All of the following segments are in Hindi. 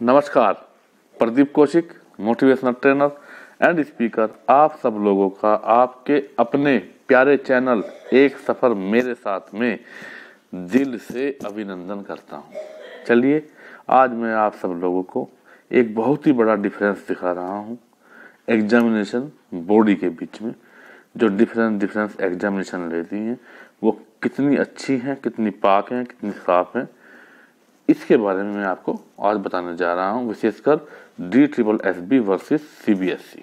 नमस्कार, Pradeep Kaushik, motivational trainer and speaker, आप सब लोगों का आपके अपने प्यारे चैनल एक सफ़र मेरे साथ में दिल से अभिनंदन करता हूं। चलिए, आज मैं आप सब लोगों को एक बहुत ही बड़ा डिफरेंस दिखा रहा हूं एग्जामिनेशन बॉडी के बीच में। जो डिफरेंस एग्जामिनेशन लेती हैं वो कितनी अच्छी हैं, कितनी पाक हैं, कितनी साफ हैं, इसके बारे में मैं आपको आज बताने जा रहा हूं, विशेषकर DSSB वर्सेस CBSE।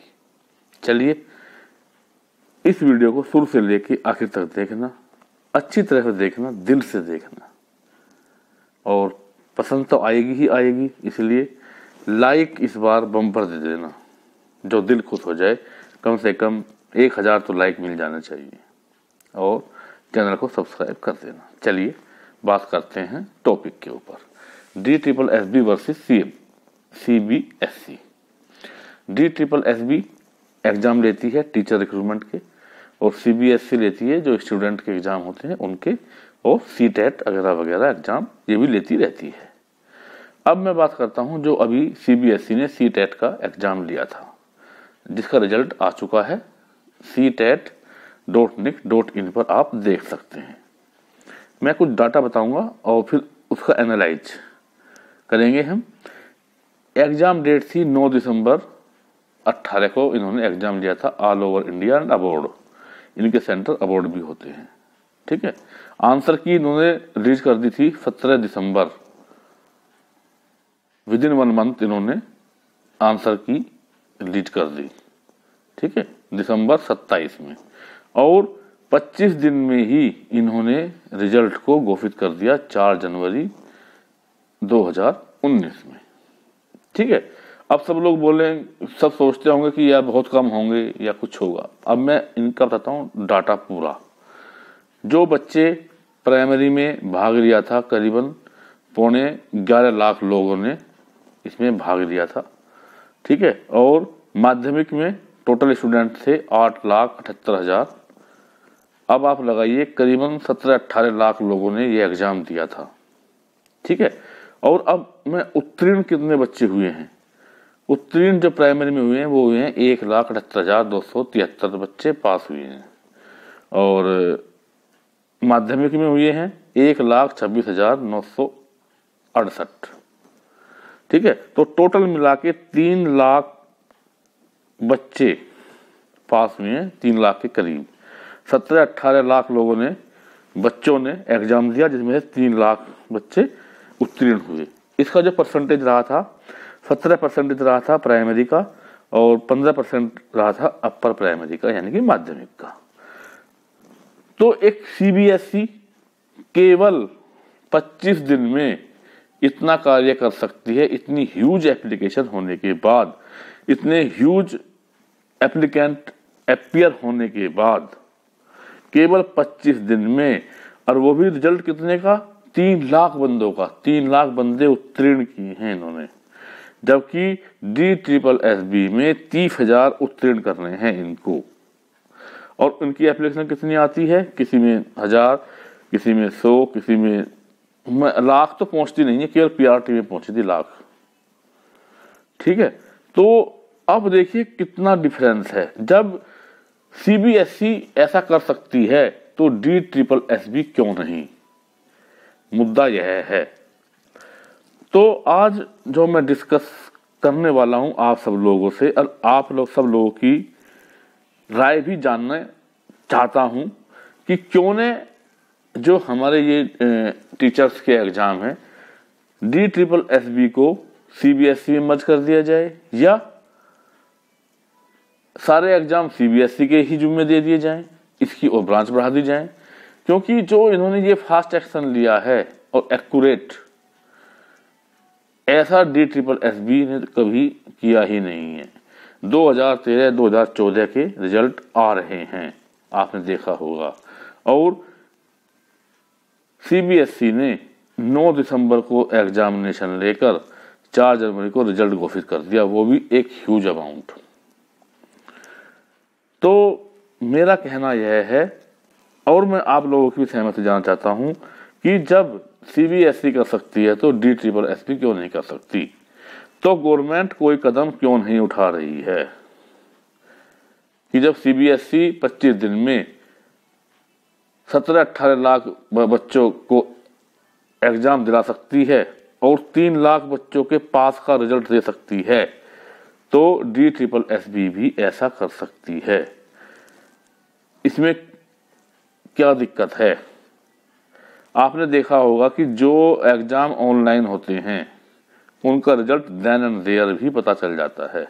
चलिए, इस वीडियो को शुरू से लेके आखिर तक देखना, अच्छी तरह से देखना, दिल से देखना, और पसंद तो आएगी ही आएगी। इसलिए लाइक इस बार बम्पर दे देना, जो दिल खुश हो जाए। कम से कम 1000 तो लाइक मिल जाना चाहिए, और चैनल को सब्सक्राइब कर देना। चलिए बात करते हैं टॉपिक के ऊपर। DSSB versus CBSE। DSSB exam लेती है टीचर रिक्रूटमेंट के, और CBSE लेती है जो स्टूडेंट के एग्जाम होते हैं उनके, और CTET वगैरह वगैरह एग्जाम ये भी लेती रहती है। अब मैं बात करता हूं जो अभी CBSE ने CTET का एग्जाम लिया था, जिसका रिजल्ट आ चुका है। CTET.nic.in पर आप देख सकते हैं। मैं कुछ डाटा बताऊंगा और फिर उसका एनालाइज करेंगे हम। एग्जाम डेट थी 9 दिसंबर 18 को इन्होंने एग्जाम लिया था, ऑल ओवर इंडिया एंड अबॉर्ड। इनके सेंटर अबॉर्ड भी होते हैं, ठीक है। आंसर की इन्होंने रिलीज कर दी थी 17 दिसंबर। विद इन 1 मंथ इन्होंने आंसर की रिलीज कर दी, ठीक है, दिसंबर 27 में, और 25 दिन में ही इन्होंने रिजल्ट को घोषित कर दिया 4 जनवरी 2019 में, ठीक है। अब सब लोग बोले, सब सोचते होंगे कि यार बहुत कम होंगे या कुछ होगा। अब मैं इनका बताता हूँ डाटा पूरा। जो बच्चे प्राइमरी में भाग लिया था, करीबन 11.25 लाख लोगों ने इसमें भाग लिया था, ठीक है। और माध्यमिक में टोटल स्टूडेंट थे 8,78,000। अब आप लगाइए, करीबन 17-18 लाख लोगों ने ये एग्जाम दिया था, ठीक है। और अब मैं उत्तीर्ण कितने बच्चे हुए हैं, उत्तीर्ण जो प्राइमरी में हुए हैं वो हुए हैं 1,78,273 बच्चे पास हुए हैं, और माध्यमिक में हुए हैं 1,26,968, ठीक है। तो टोटल मिला के 3 लाख बच्चे पास हुए हैं, 3 लाख के करीब। 17-18 लाख लोगों ने, बच्चों ने एग्जाम दिया, जिसमें से 3 लाख बच्चे उत्तीर्ण हुए। इसका जो परसेंटेज रहा था, 17% रहा था प्राइमरी का, और 15% रहा था अपर प्राइमरी का, यानी कि माध्यमिक का। तो एक CBSE केवल 25 दिन में इतना कार्य कर सकती है। इतनी ह्यूज एप्लीकेशन होने के बाद, इतने ह्यूज एप्लीकेंट अपीयर होने के बाद, केवल 25 दिन में, और वो भी रिजल्ट कितने का, 3 लाख बंदों का। 3 लाख बंदे उत्तीर्ण किए हैं इन्होंने, जबकि DSSB में 30,000 उत्तीर्ण करने हैं इनको। और उनकी एप्लीकेशन कितनी आती है, किसी में 1000, किसी में 100, किसी में लाख तो पहुंचती नहीं है, केवल PRT में पहुंची थी लाख, ठीक है। तो अब देखिए कितना डिफरेंस है। जब CBSE ऐसा कर सकती है तो DSSB क्यों नहीं, मुद्दा यह है। तो आज जो मैं डिस्कस करने वाला हूं आप सब लोगों से, और आप लोग सब लोगों की राय भी जानना चाहता हूं कि क्यों ने जो हमारे ये टीचर्स के एग्जाम है, DSSB को CBSE में मर्ज कर दिया जाए, या सारे एग्जाम CBSE के ही जिम्मे दे दिए जाएं, इसकी और ब्रांच बढ़ा दी जाए। क्योंकि जो इन्होंने ये फास्ट एक्शन लिया है और एक्यूरेट, ऐसा DSSB ने कभी किया ही नहीं है। 2013-2014 के रिजल्ट आ रहे हैं, आपने देखा होगा, और CBSE ने 9 दिसंबर को एग्जामिनेशन लेकर 4 जनवरी को रिजल्ट घोषित कर दिया, वो भी एक ह्यूज अमाउंट। तो मेरा कहना यह है, और मैं आप लोगों की सहमति जानना चाहता हूं, कि जब CBSE कर सकती है तो DSSB क्यों नहीं कर सकती। तो गवर्नमेंट कोई कदम क्यों नहीं उठा रही है कि जब सीबीएसई 25 दिन में 17-18 लाख बच्चों को एग्जाम दिला सकती है और 3 लाख बच्चों के पास का रिजल्ट दे सकती है, तो DSSB भी ऐसा कर सकती है। इसमें क्या दिक्कत है? आपने देखा होगा कि जो एग्जाम ऑनलाइन होते हैं उनका रिजल्ट देन एंड देयर भी पता चल जाता है,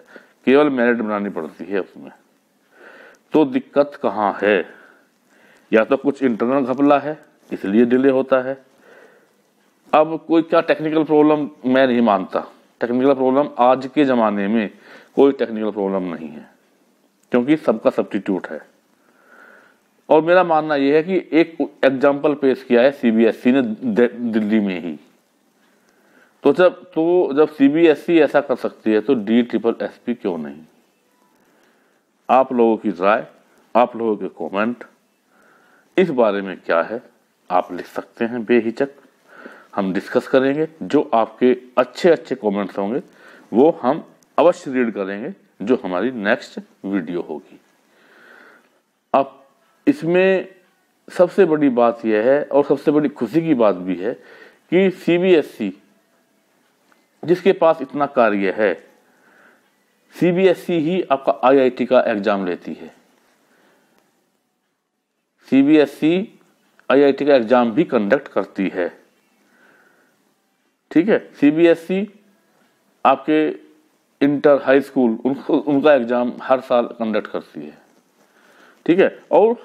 केवल मेरिट बनानी पड़ती है उसमें। तो दिक्कत कहाँ है? या तो कुछ इंटरनल घपला है इसलिए डिले होता है। अब कोई क्या टेक्निकल प्रॉब्लम, मैं नहीं मानता टेक्निकल प्रॉब्लम। आज के ज़माने में कोई टेक्निकल प्रॉब्लम नहीं है क्योंकि सबका सब्स्टिट्यूट है। और मेरा मानना यह है कि एक एग्जाम्पल पेश किया है सीबीएसई ने दिल्ली में ही। तो जब सीबीएसई ऐसा कर सकती है तो DSSB क्यों नहीं? आप लोगों की राय, आप लोगों के कमेंट इस बारे में क्या है आप लिख सकते हैं बेहिचक, हम डिस्कस करेंगे। जो आपके अच्छे अच्छे कमेंट्स होंगे वो हम अवश्य रीड करेंगे जो हमारी नेक्स्ट वीडियो होगी। अब इसमें सबसे बड़ी बात यह है और सबसे बड़ी खुशी की बात भी है कि सीबीएसई जिसके पास इतना कार्य है, सीबीएसई ही आपका IIT का एग्जाम लेती है। सीबीएसई IIT का एग्जाम भी कंडक्ट करती है। ठीक है, सीबीएसई आपके इंटर हाई स्कूल उनका एग्जाम हर साल कंडक्ट करती है। ठीक है, और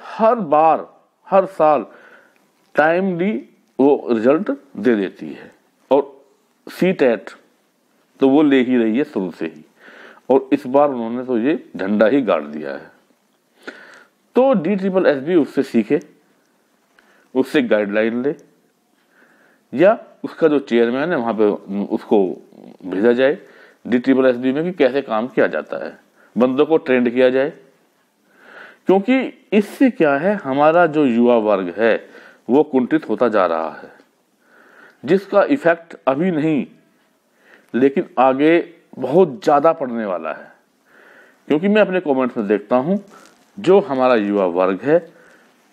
हर साल टाइमली वो रिजल्ट दे देती है। और CTET तो वो ले ही रही है शुरू से ही, और इस बार उन्होंने तो ये झंडा ही गाड़ दिया है। तो DSSB उससे सीखे, उससे गाइडलाइन ले, या उसका जो चेयरमैन है वहां पे उसको भेजा जाए DSSB में कि कैसे काम किया जाता है, बंदों को ट्रेंड किया जाए। क्योंकि इससे क्या है, हमारा जो युवा वर्ग है वो कुंठित होता जा रहा है, जिसका इफेक्ट अभी नहीं लेकिन आगे बहुत ज्यादा पड़ने वाला है। क्योंकि मैं अपने कमेंट्स में देखता हूं जो हमारा युवा वर्ग है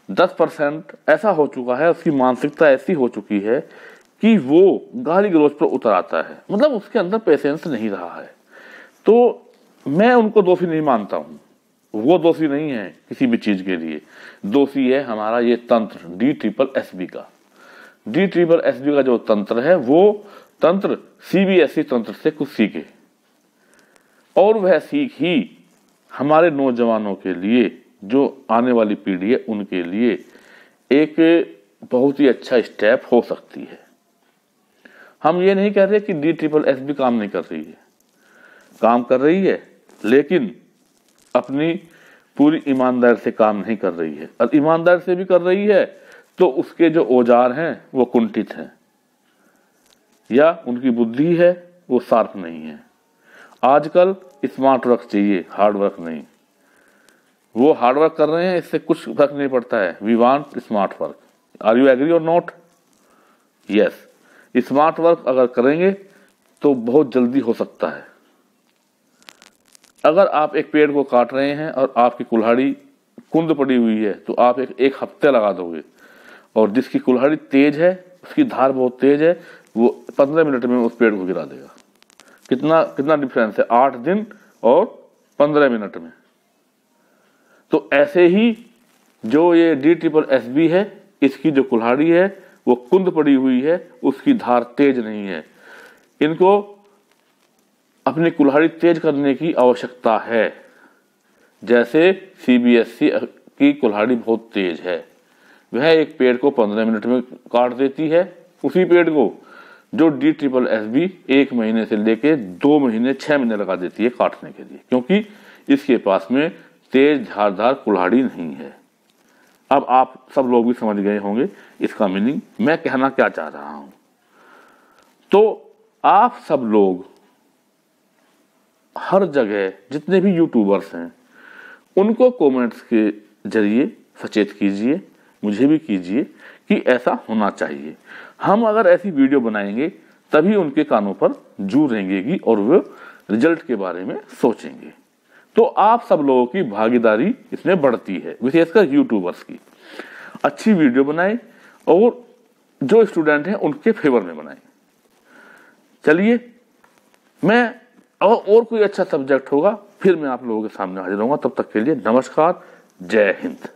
10% ऐसा हो चुका है, उसकी मानसिकता ऐसी हो चुकी है कि वो गाली गलौज पर उतर आता है, मतलब उसके अंदर पेशेंस नहीं रहा है। तो मैं उनको दोषी नहीं मानता हूं, वो दोषी नहीं है किसी भी चीज के लिए, दोषी है हमारा ये तंत्र DSSB का। DSSB का जो तंत्र है वो तंत्र सीबीएसई तंत्र से कुछ सीखे, और वह सीख ही हमारे नौजवानों के लिए, जो आने वाली पीढ़ी है उनके लिए एक बहुत ही अच्छा स्टेप हो सकती है। हम ये नहीं कह रहे कि DSSB काम नहीं कर रही है, काम कर रही है, लेकिन अपनी पूरी ईमानदारी से काम नहीं कर रही है। और ईमानदारी से भी कर रही है तो उसके जो औजार हैं वो कुंठित हैं, या उनकी बुद्धि है वो शार्प नहीं है। आजकल स्मार्ट वर्क चाहिए, हार्ड वर्क नहीं। वो हार्ड वर्क कर रहे हैं, इससे कुछ फर्क नहीं पड़ता है। We want smart work. Are you agree और नॉट? यस, स्मार्ट वर्क अगर करेंगे तो बहुत जल्दी हो सकता है। अगर आप एक पेड़ को काट रहे हैं और आपकी कुल्हाड़ी कुंद पड़ी हुई है तो आप एक हफ्ते लगा दोगे, और जिसकी कुल्हाड़ी तेज है, उसकी धार बहुत तेज है, वो 15 मिनट में उस पेड़ को गिरा देगा। कितना डिफरेंस है 8 दिन और 15 मिनट में। तो ऐसे ही जो ये DSSB है, इसकी जो कुल्हाड़ी है वो कुंद पड़ी हुई है, उसकी धार तेज नहीं है। इनको अपनी कुल्हाड़ी तेज करने की आवश्यकता है। जैसे सीबीएसई की कुल्हाड़ी बहुत तेज है, वह एक पेड़ को 15 मिनट में काट देती है, उसी पेड़ को जो DSSB 1 महीने से लेके 2 महीने 6 महीने लगा देती है काटने के लिए, क्योंकि इसके पास में तेज धारदार कुल्हाड़ी नहीं है। अब आप सब लोग भी समझ गए होंगे इसका मीनिंग, मैं कहना क्या चाह रहा हूं। तो आप सब लोग हर जगह जितने भी यूट्यूबर्स हैं उनको कमेंट्स के जरिए सचेत कीजिए, मुझे भी कीजिए कि ऐसा होना चाहिए। हम अगर ऐसी वीडियो बनाएंगे तभी उनके कानों पर जू रेंगेगी और वे रिजल्ट के बारे में सोचेंगे। तो आप सब लोगों की भागीदारी इसमें बढ़ती है, विशेषकर यूट्यूबर्स की। अच्छी वीडियो बनाएं और जो स्टूडेंट हैं उनके फेवर में बनाएं। चलिए, मैं और कोई अच्छा सब्जेक्ट होगा फिर मैं आप लोगों के सामने हाजिर होऊंगा। तब तक के लिए नमस्कार, जय हिंद।